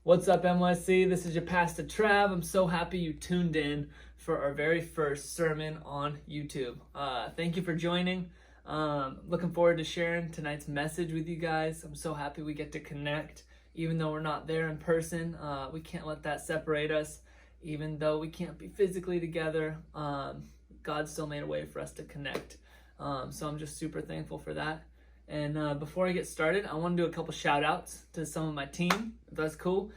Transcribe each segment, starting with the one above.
What's up, NYC? This is your pastor Trav. I'm so happy you tuned in for our very first sermon on YouTube. Thank you for joining. Looking forward to sharing tonight's message with you guys. I'm so happy we get to connect. Even though we're not there in person, we can't let that separate us. Even though we can't be physically together, God still made a way for us to connect. So I'm just super thankful for that. And before I get started, I want to do a couple shout outs to some of my team, if that's cool.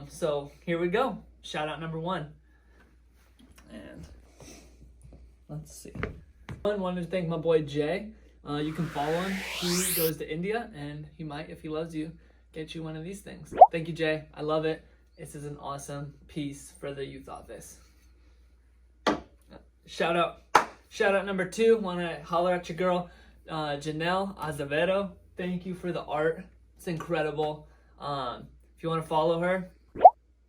So here we go. Shout out number 1. And let's see. I wanted to thank my boy Jay. You can follow him. He goes to India, and he might, if he loves you, get you one of these things. Thank you, Jay. I love it. This is an awesome piece for the youth office. Shout out number 2. Want to holler at your girl, Janelle Azevedo. Thank you for the art. It's incredible. If you want to follow her,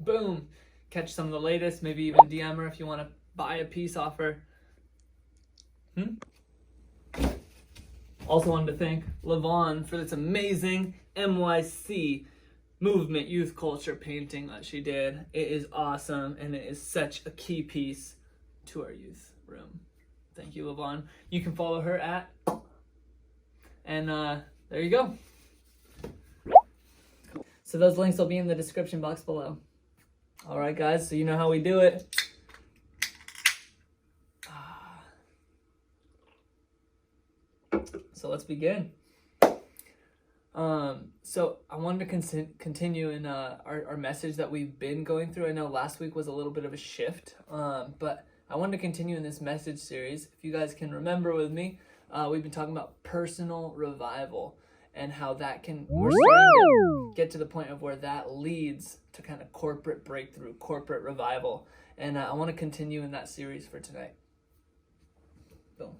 boom, catch some of the latest. Maybe even DM her if you want to buy a piece off her. Also wanted to thank Lavon for this amazing NYC movement youth culture painting that she did. It is awesome, and it is such a key piece to our youth room. Thank you, Lavon. You can follow her at, and there you go. So those links will be in the description box below. All right, guys, so you know how we do it. So let's begin. So I wanted to continue in our message that we've been going through. I know last week was a little bit of a shift, but I wanted to continue in this message series. If you guys can remember with me, we've been talking about personal revival and how that we're starting to get to the point of where that leads to kind of corporate breakthrough, corporate revival. And I want to continue in that series for tonight. So,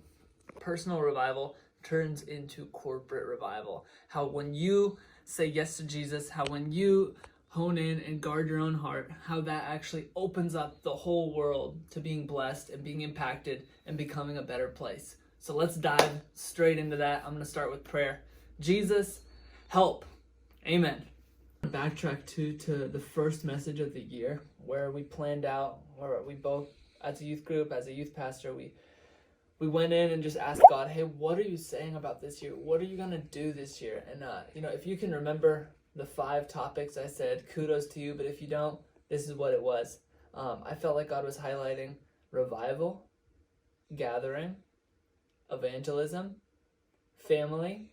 personal revival turns into corporate revival. How when you say yes to Jesus, how when you hone in and guard your own heart, how that actually opens up the whole world to being blessed and being impacted and becoming a better place. So let's dive straight into that. I'm going to start with prayer. Jesus, help. Amen. Backtrack to the first message of the year, where we planned out, where we both, as a youth group, as a youth pastor, we went in and just asked God, hey, what are you saying about this year? What are you going to do this year? And, if you can remember the 5 topics I said, kudos to you. But if you don't, this is what it was. I felt like God was highlighting revival, gathering, evangelism, family,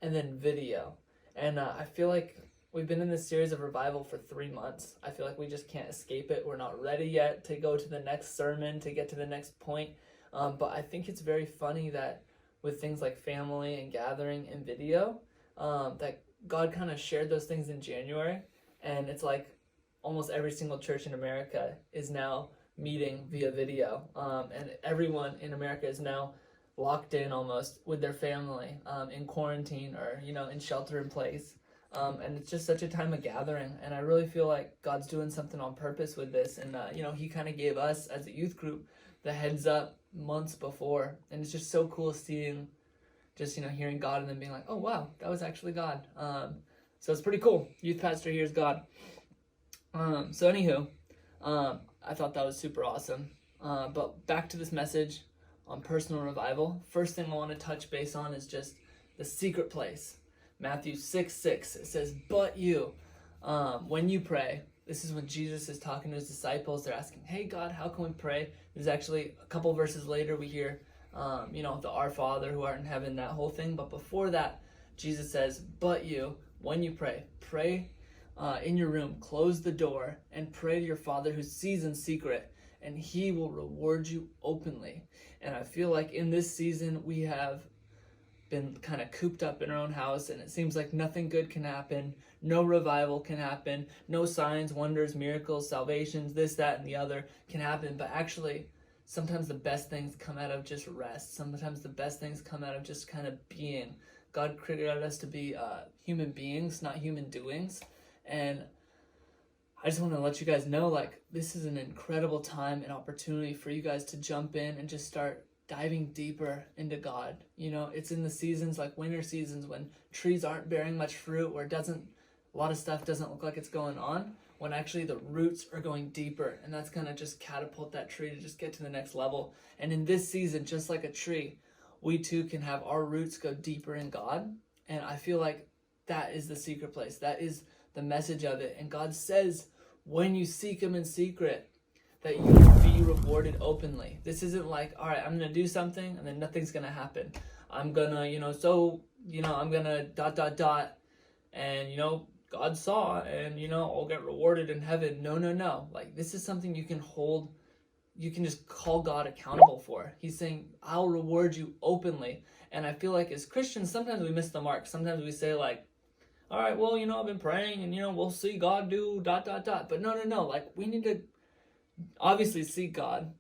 and then video. And I feel like we've been in this series of revival for 3 months. I feel like we just can't escape it. We're not ready yet to go to the next sermon, to get to the next point. But I think it's very funny that with things like family and gathering and video, that God kind of shared those things in January. And it's like almost every single church in America is now meeting via video. And everyone in America is now locked in almost with their family, in quarantine or, in shelter in place. And it's just such a time of gathering. And I really feel like God's doing something on purpose with this. And, he kind of gave us as a youth group the heads up months before. And it's just so cool seeing, just, hearing God and then being like, oh, wow, that was actually God. So it's pretty cool. Youth pastor hears God. So anywho, I thought that was super awesome. But back to this message on personal revival. First thing I want to touch base on is just the secret place. Matthew 6:6, it says, but you, when you pray, this is when Jesus is talking to his disciples. They're asking, hey, God, how can we pray? There's actually a couple verses later we hear, the Our Father who art in heaven, that whole thing. But before that, Jesus says, but you, when you pray in your room, close the door and pray to your Father who sees in secret, and he will reward you openly. And I feel like in this season, we have been kind of cooped up in our own house, and it seems like nothing good can happen. No revival can happen. No signs, wonders, miracles, salvations, this, that, and the other can happen. But actually, sometimes the best things come out of just rest. Sometimes the best things come out of just kind of being. God created us to be human beings, not human doings. And I just want to let you guys know, like, this is an incredible time and opportunity for you guys to jump in and just start diving deeper into God. It's in the seasons like winter seasons when trees aren't bearing much fruit, where it doesn't a lot of stuff doesn't look like it's going on, when actually the roots are going deeper, and that's going to just catapult that tree to just get to the next level. And in this season, just like a tree, we too can have our roots go deeper in God. And I feel like that is the secret place. That is the message of it. And God says, when you seek him in secret, that you will be rewarded openly. This isn't like, all right, I'm going to do something and then nothing's going to happen. I'm going to, I'm going to ... and, God saw, and, I'll get rewarded in heaven. No. Like, this is something you can hold, you can just call God accountable for. He's saying, I'll reward you openly. And I feel like as Christians, sometimes we miss the mark. Sometimes we say like, all right, well, I've been praying and, we'll see God do ... But no. Like, we need to obviously seek God,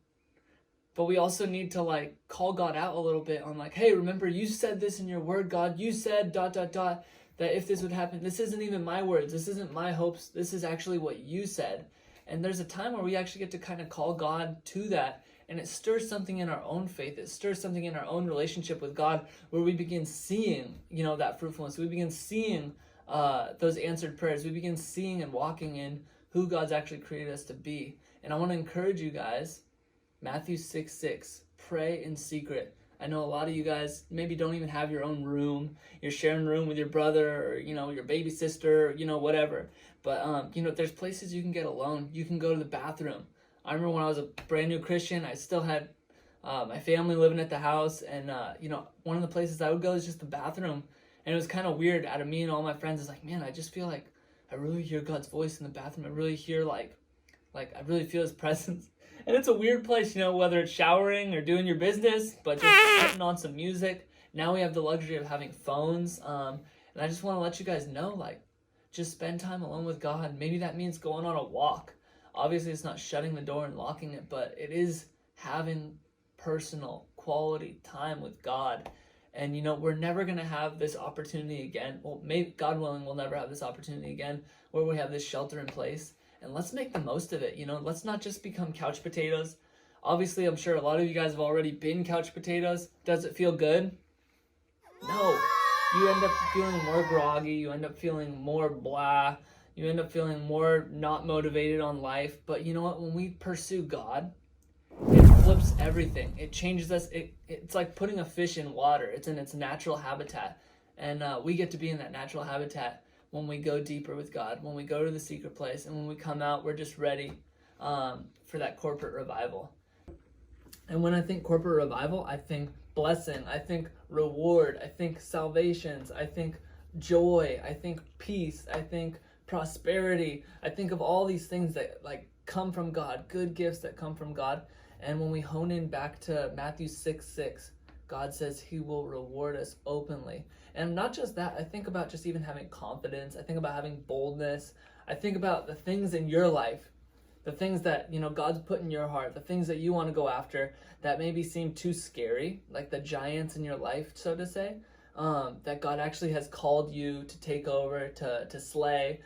but we also need to like call God out a little bit on like, hey, remember you said this in your word, God. You said ... that if this would happen, this isn't even my words. This isn't my hopes. This is actually what you said. And there's a time where we actually get to kind of call God to that. And it stirs something in our own faith. It stirs something in our own relationship with God, where we begin seeing, that fruitfulness. We begin seeing those answered prayers. We begin seeing and walking in who God's actually created us to be. And I want to encourage you guys, Matthew 6:6, pray in secret. I know a lot of you guys maybe don't even have your own room. You're sharing a room with your brother or, your baby sister, whatever. But, there's places you can get alone. You can go to the bathroom. I remember when I was a brand new Christian, I still had my family living at the house. And, one of the places I would go is just the bathroom. And it was kind of weird out of me and all my friends. It's like, man, I just feel like I really hear God's voice in the bathroom. I really hear like I really feel his presence. And it's a weird place, whether it's showering or doing your business, but just putting on some music. Now we have the luxury of having phones. And I just want to let you guys know, like, just spend time alone with God. Maybe that means going on a walk. Obviously, it's not shutting the door and locking it, but it is having personal, quality time with God. And, we're never going to have this opportunity again. Well, maybe, God willing, we'll never have this opportunity again where we have this shelter in place. And let's make the most of it, Let's not just become couch potatoes. Obviously, I'm sure a lot of you guys have already been couch potatoes. Does it feel good? No. You end up feeling more groggy. You end up feeling more blah. You end up feeling more not motivated on life. But you know what? When we pursue God, it flips everything. It changes us. It's like putting a fish in water. It's in its natural habitat. And we get to be in that natural habitat when we go deeper with God, when we go to the secret place, and when we come out, we're just ready for that corporate revival. And when I think corporate revival, I think blessing, I think reward, I think salvations, I think joy, I think peace, I think prosperity. I think of all these things that like come from God, good gifts that come from God. And when we hone in back to Matthew 6:6, God says he will reward us openly. And not just that, I think about just even having confidence. I think about having boldness. I think about the things in your life, the things that, God's put in your heart, the things that you want to go after that maybe seem too scary, like the giants in your life, so to say, that God actually has called you to take over, to slay,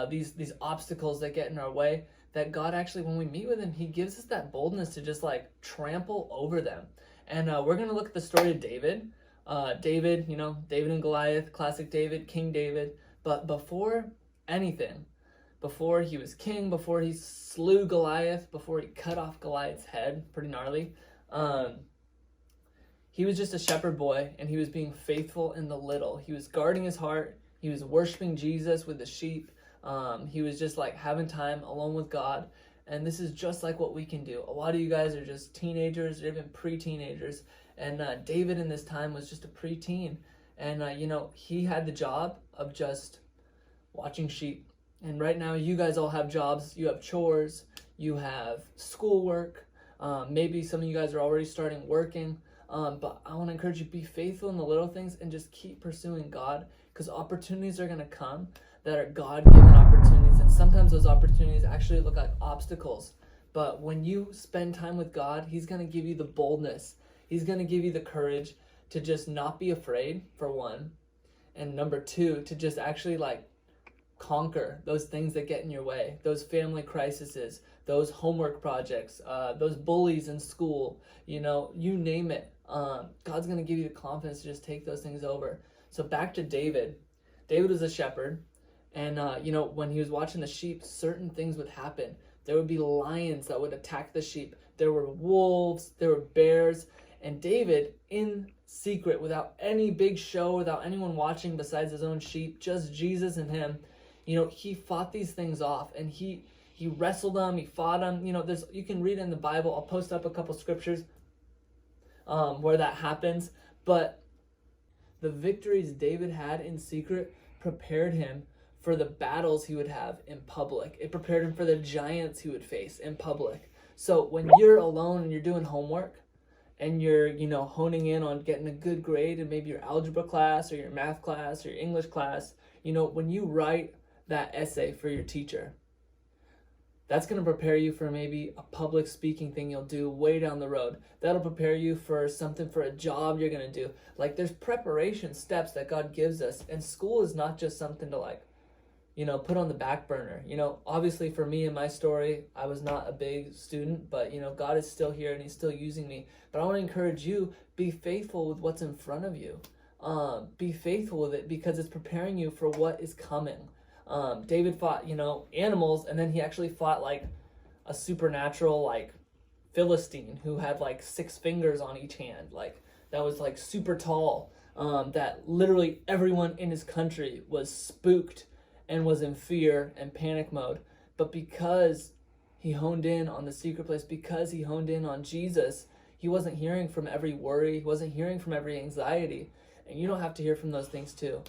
these obstacles that get in our way, that God actually, when we meet with him, he gives us that boldness to just like trample over them. And we're going to look at the story of David. David and Goliath, classic David, King David. But before anything, before he was king, before he slew Goliath, before he cut off Goliath's head, pretty gnarly, he was just a shepherd boy, and he was being faithful in the little. He was guarding his heart. He was worshiping Jesus with the sheep. He was just like having time alone with God. And this is just like what we can do. A lot of you guys are just teenagers or even pre-teenagers. And David in this time was just a pre-teen. And, he had the job of just watching sheep. And right now you guys all have jobs. You have chores. You have schoolwork. Maybe some of you guys are already starting working. But I want to encourage you, be faithful in the little things and just keep pursuing God, because opportunities are going to come that are God-given opportunities. And sometimes those opportunities actually look like obstacles. But when you spend time with God, he's going to give you the boldness. He's going to give you the courage to just not be afraid, for one. And number two, to just actually like conquer those things that get in your way, those family crises, those homework projects, those bullies in school, you name it. God's going to give you the confidence to just take those things over. So back to David. David was a shepherd, And, when he was watching the sheep, certain things would happen. There would be lions that would attack the sheep. There were wolves, there were bears. And David, in secret, without any big show, without anyone watching besides his own sheep, just Jesus and him, he fought these things off. And he wrestled them, he fought them. You can read in the Bible. I'll post up a couple scriptures where that happens. But the victories David had in secret prepared him for the battles he would have in public. It prepared him for the giants he would face in public. So when you're alone and you're doing homework and you're, honing in on getting a good grade in maybe your algebra class or your math class or your English class, when you write that essay for your teacher, that's going to prepare you for maybe a public speaking thing you'll do way down the road. That'll prepare you for something, for a job you're going to do. Like, there's preparation steps that God gives us. And school is not just something to put on the back burner. Obviously for me in my story, I was not a big student, but God is still here and he's still using me. But I want to encourage you, be faithful with what's in front of you. Be faithful with it because it's preparing you for what is coming. David fought, animals, and then he actually fought a supernatural Philistine who had 6 fingers on each hand, that was super tall, that literally everyone in his country was spooked and was in fear and panic mode. But because he honed in on the secret place, because he honed in on Jesus, he wasn't hearing from every worry, he wasn't hearing from every anxiety. And you don't have to hear from those things too.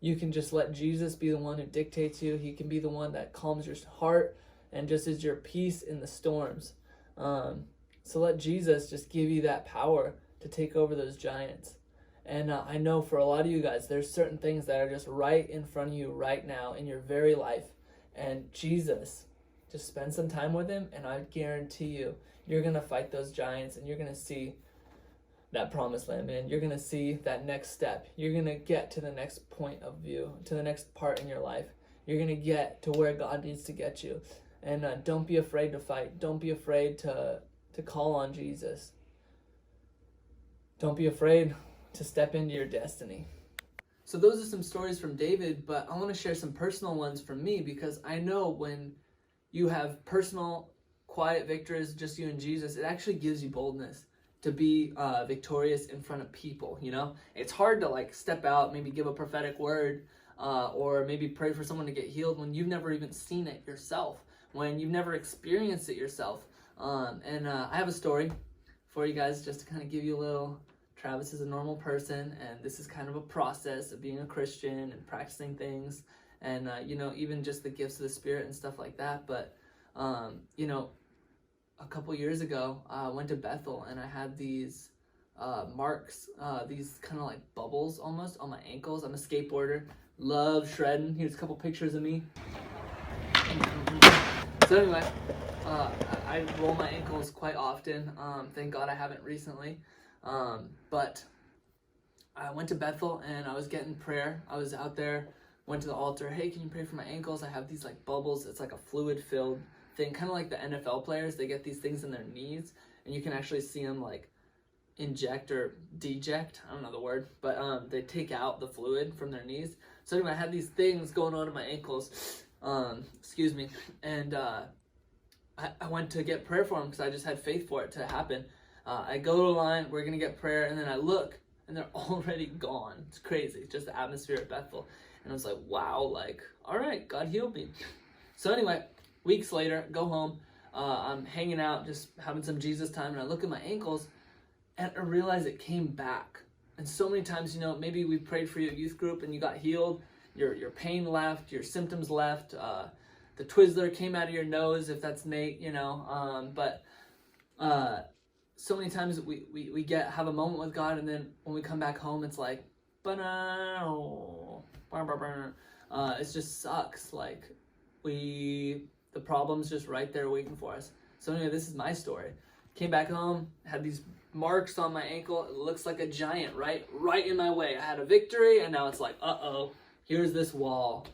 You can just let Jesus be the one who dictates you. He can be the one that calms your heart and just is your peace in the storms. So let Jesus just give you that power to take over those giants. And I know for a lot of you guys, there's certain things that are just right in front of you right now in your very life. And Jesus, just spend some time with him, and I guarantee you, you're going to fight those giants, and you're going to see that promised land, man. You're going to see that next step. You're going to get to the next point of view, to the next part in your life. You're going to get to where God needs to get you. And don't be afraid to fight. Don't be afraid to call on Jesus. Don't be afraid to step into your destiny. So those are some stories from David, but I want to share some personal ones from me, because I know when you have personal, quiet victories, just you and Jesus, it actually gives you boldness to be victorious in front of people. It's hard to step out, maybe give a prophetic word, or maybe pray for someone to get healed when you've never even seen it yourself, when you've never experienced it yourself. And I have a story for you guys, just to kind of give you a little. Travis is a normal person, and this is kind of a process of being a Christian and practicing things, and even just the gifts of the Spirit and stuff like that. But a couple years ago, I went to Bethel, and I had these marks, these kind of bubbles almost on my ankles. I'm a skateboarder, love shredding. Here's a couple pictures of me. So anyway, I roll my ankles quite often. Thank God I haven't recently. But I went to Bethel and I was getting prayer. I was out there, went to the altar. Hey, can you pray for my ankles? I have these bubbles. It's like a fluid filled thing, kind of like the NFL players. They get these things in their knees, and you can actually see them inject or deject. I don't know the word, but they take out the fluid from their knees. So anyway, I had these things going on in my ankles. Excuse me. And I went to get prayer for them because I just had faith for it to happen. I go to the line, we're going to get prayer, and then I look, and they're already gone. It's crazy. It's just the atmosphere at Bethel. And I was like, wow, all right, God healed me. So anyway, weeks later, go home. I'm hanging out, just having some Jesus time, and I look at my ankles, and I realize it came back. And so many times, maybe we prayed for your youth group, and you got healed. Your pain left, your symptoms left. The Twizzler came out of your nose, if that's Nate, But so many times we have a moment with God, and then when we come back home, it's like, it just sucks. The problem's just right there waiting for us. So anyway, this is my story. Came back home, had these marks on my ankle. It looks like a giant right in my way. I had a victory, and now it's like, uh-oh, here's this wall.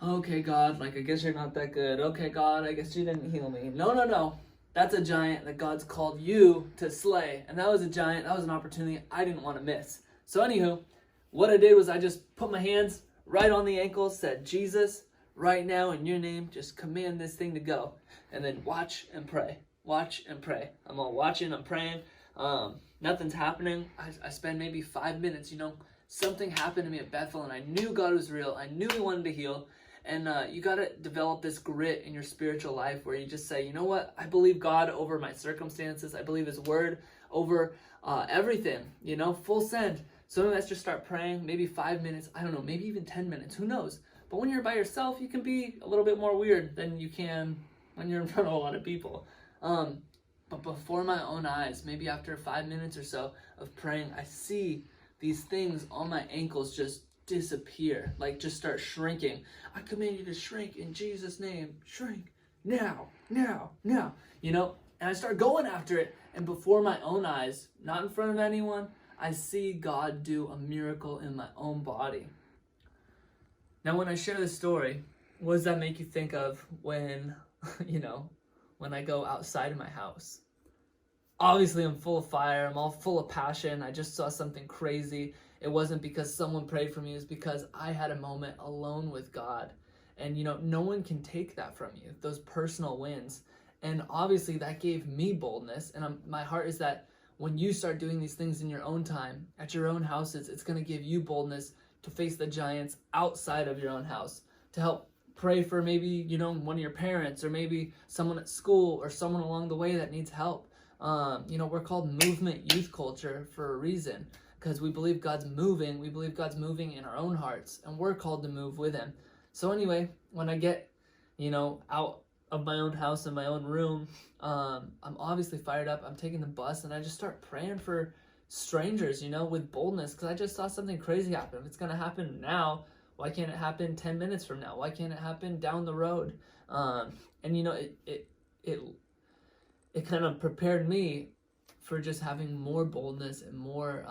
Okay, God, I guess you're not that good. Okay, God, I guess you didn't heal me. No. That's a giant that God's called you to slay. And that was a giant. That was an opportunity I didn't want to miss. So anywho, what I did was I just put my hands right on the ankle, said, Jesus, right now in your name, just command this thing to go. And then watch and pray. Watch and pray. I'm all watching, I'm praying. Nothing's happening. I spend maybe 5 minutes, something happened to me at Bethel, and I knew God was real. I knew he wanted to heal. And you got to develop this grit in your spiritual life where you just say, you know what? I believe God over my circumstances. I believe his word over everything, full send. So let's just start praying, maybe 5 minutes. I don't know, maybe even 10 minutes. Who knows? But when you're by yourself, you can be a little bit more weird than you can when you're in front of a lot of people. But before my own eyes, maybe after 5 minutes or so of praying, I see these things on my ankles just disappear, like just start shrinking. I command you to shrink in Jesus' name. Shrink now, now, now. And I start going after it, and before my own eyes, not in front of anyone, I see God do a miracle in my own body. Now, when I share this story, what does that make you think of when, when I go outside of my house? Obviously, I'm full of fire. I'm all full of passion. I just saw something crazy. It wasn't because someone prayed for me. It was because I had a moment alone with God. And, no one can take that from you, those personal wins. And obviously, that gave me boldness. And my heart is that when you start doing these things in your own time, at your own houses, it's going to give you boldness to face the giants outside of your own house, to help pray for maybe, one of your parents, or maybe someone at school, or someone along the way that needs help. We're called movement youth culture for a reason, because we believe God's moving. We believe God's moving in our own hearts, and we're called to move with him. So anyway, when I get, out of my own house in my own room, I'm obviously fired up. I'm taking the bus, and I just start praying for strangers, with boldness, because I just saw something crazy happen. If it's going to happen now, why can't it happen 10 minutes from now? Why can't it happen down the road? It kind of prepared me for just having more boldness and more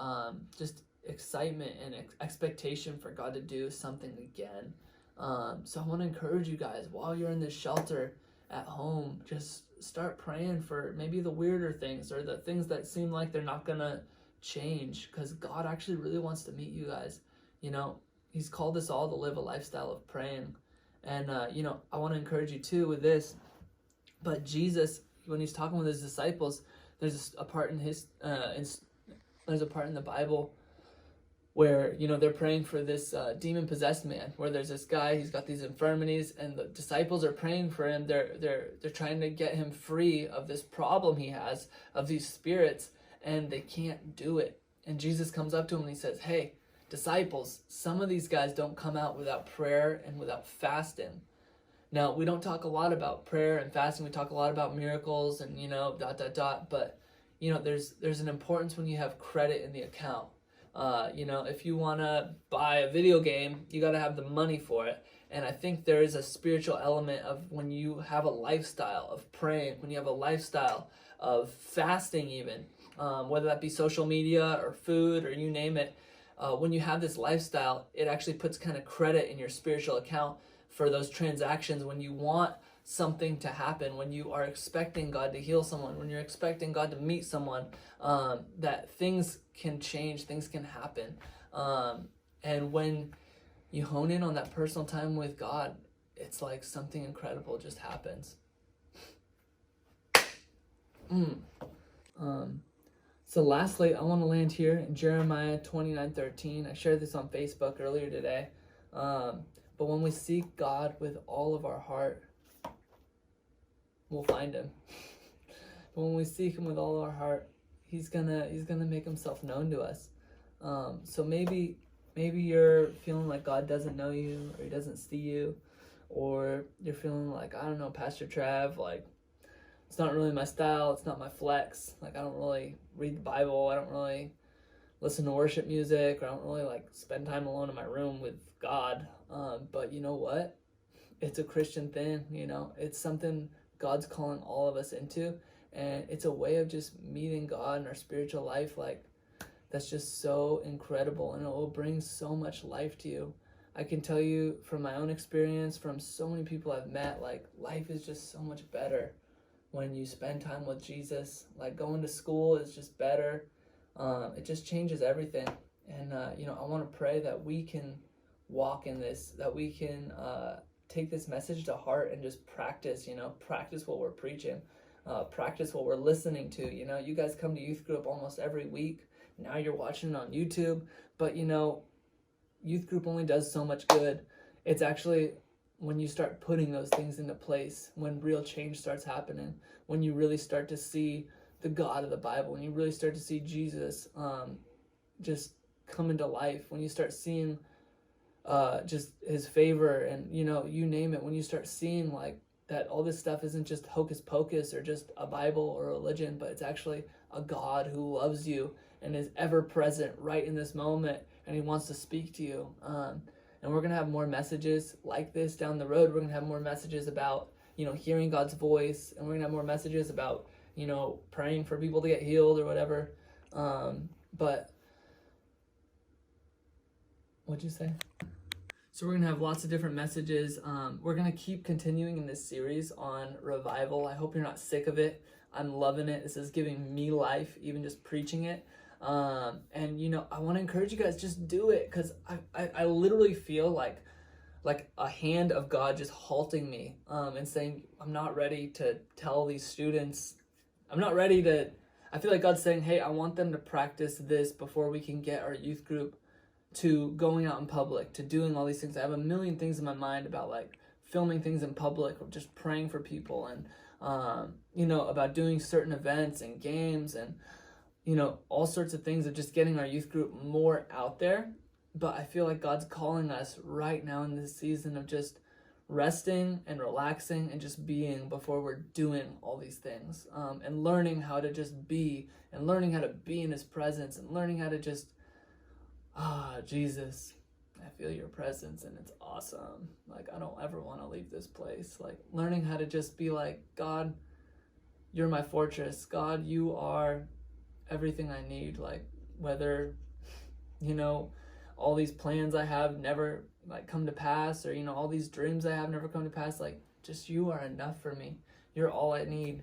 just excitement and expectation for God to do something again. So I want to encourage you guys, while you're in this shelter at home, just start praying for maybe the weirder things, or the things that seem like they're not going to change, because God actually really wants to meet you guys. He's called us all to live a lifestyle of praying. And, I want to encourage you too with this. But Jesus, when he's talking with his disciples, there's a part in there's a part in the Bible where, they're praying for this demon-possessed man, where there's this guy, he's got these infirmities, and the disciples are praying for him. They're trying to get him free of this problem he has, of these spirits, and they can't do it. And Jesus comes up to him and he says, hey, disciples, some of these guys don't come out without prayer and without fasting. Now, we don't talk a lot about prayer and fasting. We talk a lot about miracles and, but, there's an importance when you have credit in the account. If you want to buy a video game, you got to have the money for it. And I think there is a spiritual element of when you have a lifestyle of praying, when you have a lifestyle of fasting even, whether that be social media or food or you name it. When you have this lifestyle, it actually puts kind of credit in your spiritual account for those transactions when you want something to happen, when you are expecting God to heal someone, when you're expecting God to meet someone, that things can change, things can happen. And when you hone in on that personal time with God, it's like something incredible just happens. So lastly, I want to land here in Jeremiah 29:13. I shared this on Facebook earlier today. But when we seek God with all of our heart, we'll find him. But when we seek him with all our heart, he's gonna make himself known to us. So maybe you're feeling like God doesn't know you, or he doesn't see you, or you're feeling like, I don't know, Pastor Trav, like, it's not really my style, it's not my flex. Like, I don't really read the Bible, I don't really listen to worship music, or I don't really like spend time alone in my room with God. But you know what? It's a Christian thing, it's something God's calling all of us into, and it's a way of just meeting God in our spiritual life, like, that's just so incredible, and it will bring so much life to you. I can tell you from my own experience, from so many people I've met, like, life is just so much better when you spend time with Jesus. Like, going to school is just better. It just changes everything. And, I want to pray that we can walk in this, that we can take this message to heart and just practice, practice what we're preaching, practice what we're listening to. You guys come to youth group almost every week. Now you're watching it on YouTube, but youth group only does so much good. It's actually when you start putting those things into place, when real change starts happening, when you really start to see the God of the Bible, when you really start to see Jesus just come into life, when you start seeing just his favor and, you name it, when you start seeing like that all this stuff isn't just hocus pocus or just a Bible or a religion, but it's actually a God who loves you and is ever present right in this moment, and he wants to speak to you. And we're going to have more messages like this down the road. We're going to have more messages about, hearing God's voice, and we're going to have more messages about, praying for people to get healed or whatever. But what'd you say? So we're going to have lots of different messages. We're going to keep continuing in this series on revival. I hope you're not sick of it. I'm loving it. This is giving me life, even just preaching it. And I want to encourage you guys, just do it, because I literally feel like a hand of God just halting me and saying, I'm not ready to tell these students, I feel like God's saying, hey, I want them to practice this before we can get our youth group to going out in public, to doing all these things. I have a million things in my mind about like filming things in public or just praying for people, and about doing certain events and games and all sorts of things of just getting our youth group more out there. But I feel like God's calling us right now in this season of just resting and relaxing and just being before we're doing all these things, and learning how to just be, and learning how to be in his presence, and learning how to just, Jesus, I feel your presence and it's awesome. Like, I don't ever want to leave this place. Like, learning how to just be like, God, you're my fortress. God, you are everything I need. Like, whether, all these plans I have never like come to pass, or, all these dreams I have never come to pass, like, just you are enough for me. You're all I need.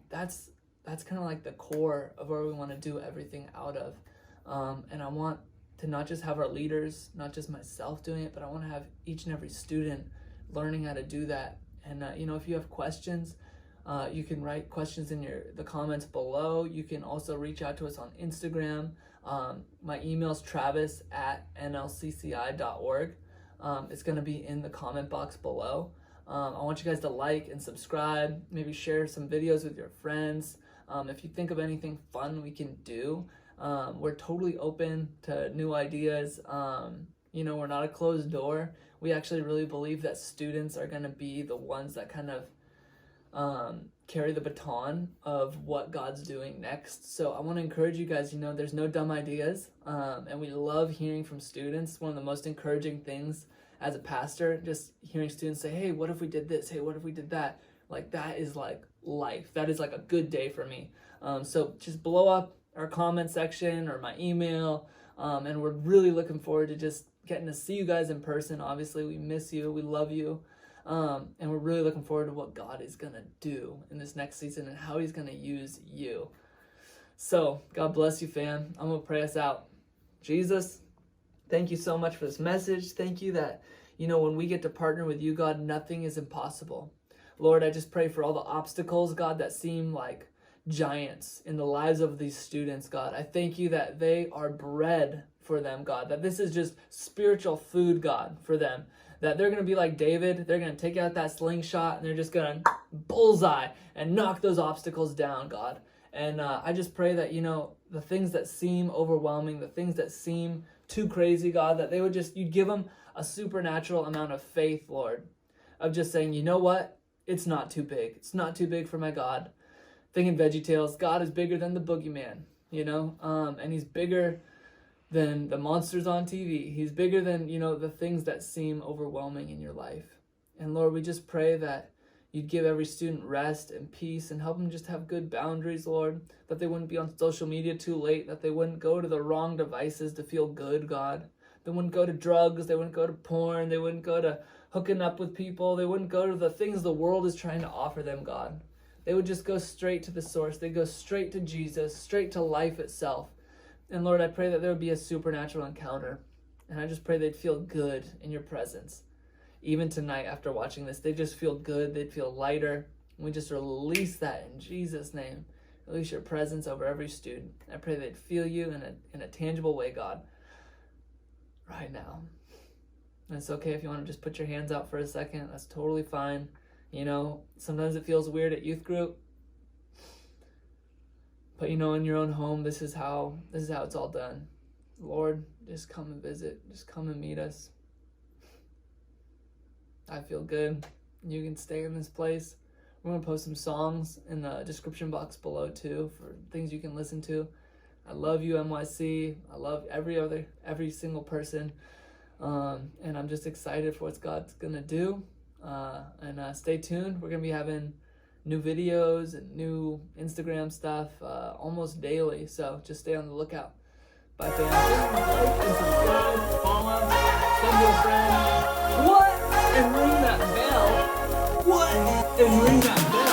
That's kind of like the core of where we want to do everything out of. And I want to not just have our leaders, not just myself doing it, but I want to have each and every student learning how to do that. And, if you have questions, you can write questions in the comments below. You can also reach out to us on Instagram. My email's travis@nlcci.org. It's going to be in the comment box below. I want you guys to like and subscribe, maybe share some videos with your friends. If you think of anything fun we can do, we're totally open to new ideas. We're not a closed door. We actually really believe that students are going to be the ones that kind of carry the baton of what God's doing next. So I want to encourage you guys, there's no dumb ideas, and we love hearing from students. One of the most encouraging things as a pastor, just hearing students say, hey, what if we did this? Hey, what if we did that? Like, that is like life. That is like a good day for me. So just blow up our comment section or my email, and we're really looking forward to just getting to see you guys in person. Obviously, we miss you. We love you. And we're really looking forward to what God is going to do in this next season and how he's going to use you. So, God bless you, fam. I'm going to pray us out. Jesus, thank you so much for this message. Thank you that, when we get to partner with you, God, nothing is impossible. Lord, I just pray for all the obstacles, God, that seem like giants in the lives of these students, God. I thank you that they are bread for them, God, that this is just spiritual food, God, for them. That they're going to be like David. They're going to take out that slingshot and they're just going to bullseye and knock those obstacles down, God. And I just pray that, the things that seem overwhelming, the things that seem too crazy, God, that you'd give them a supernatural amount of faith, Lord, of just saying, you know what? It's not too big. It's not too big for my God. Thinking VeggieTales, God is bigger than the boogeyman, and he's bigger than the monsters on TV. He's bigger than, the things that seem overwhelming in your life. And Lord, we just pray that you'd give every student rest and peace and help them just have good boundaries, Lord, that they wouldn't be on social media too late, that they wouldn't go to the wrong devices to feel good, God. They wouldn't go to drugs, they wouldn't go to porn, they wouldn't go to hooking up with people, they wouldn't go to the things the world is trying to offer them, God. They would just go straight to the source. They go straight to Jesus, straight to life itself. And Lord, I pray that there would be a supernatural encounter And I just pray they'd feel good in your presence. Even tonight after watching this, they just feel good. They'd feel lighter. We just release that in Jesus' name. Release your presence over every student. I pray they'd feel you in a tangible way, God, right now. And it's okay if you want to just put your hands out for a second. That's totally fine. You know, sometimes it feels weird at youth group. But you know, in your own home, this is how it's all done. Lord, just come and visit. Just come and meet us. I feel good. You can stay in this place. We're going to post some songs in the description box below too for things you can listen to. I love you, NYC. I love every single person. And I'm just excited for what God's going to do. And stay tuned. We're going to be having new videos and new Instagram stuff almost daily. So just stay on the lookout. Bye, fam. Like and subscribe, follow, send to a friend. What? And ring that bell. What? And ring that bell.